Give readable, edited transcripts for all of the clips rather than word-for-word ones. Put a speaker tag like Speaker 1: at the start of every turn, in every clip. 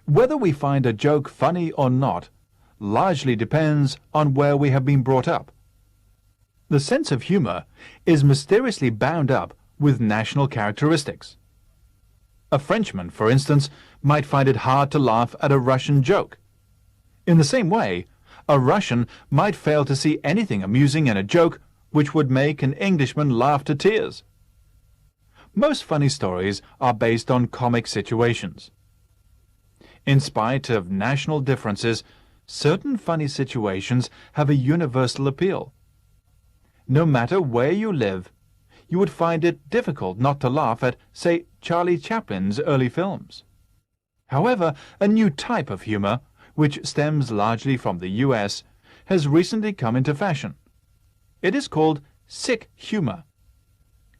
Speaker 1: Whether we find a joke funny or not largely depends on where we have been brought up. The sense of humor is mysteriously bound up with national characteristics. A Frenchman, for instance, might find it hard to laugh at a Russian joke. In the same way, a Russian might fail to see anything amusing in a joke which would make an Englishman laugh to tears. Most funny stories are based on comic situations. In spite of national differences, certain funny situations have a universal appeal. No matter where you live, you would find it difficult not to laugh at, say, Charlie Chaplin's early films. However, a new type of humor, which stems largely from the US, has recently come into fashion. It is called sick humor.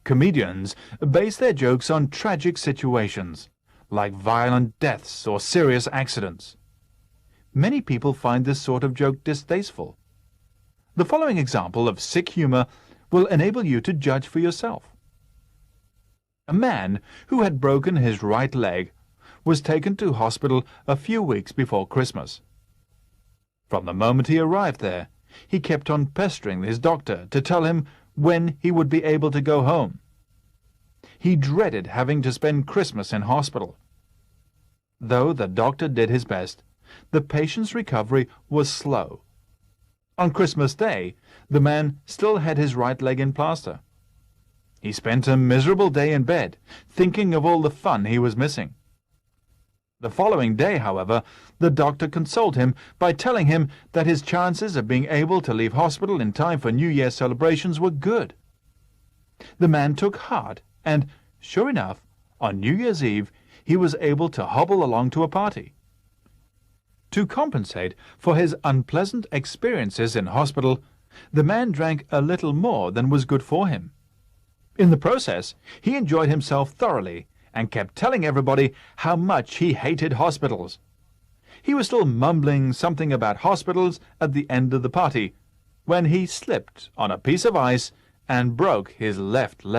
Speaker 1: Comedians base their jokes on tragic situations, like violent deaths or serious accidents. Many people find this sort of joke distasteful. The following example of sick humor will enable you to judge for yourself. A man who had broken his right leg was taken to hospital a few weeks before Christmas. From the moment he arrived there, he kept on pestering his doctor to tell him when he would be able to go home. He dreaded having to spend Christmas in hospital. Though the doctor did his best, the patient's recovery was slow. On Christmas Day, the man still had his right leg in plaster. He spent a miserable day in bed, thinking of all the fun he was missing. The following day, however, the doctor consoled him by telling him that his chances of being able to leave hospital in time for New Year's celebrations were good. The man took heart, and, sure enough, on New Year's Eve, he was able to hobble along to a party. To compensate for his unpleasant experiences in hospital, the man drank a little more than was good for him. In the process, he enjoyed himself thoroughly and kept telling everybody how much he hated hospitals. He was still mumbling something about hospitals at the end of the party when he slipped on a piece of ice and broke his left leg.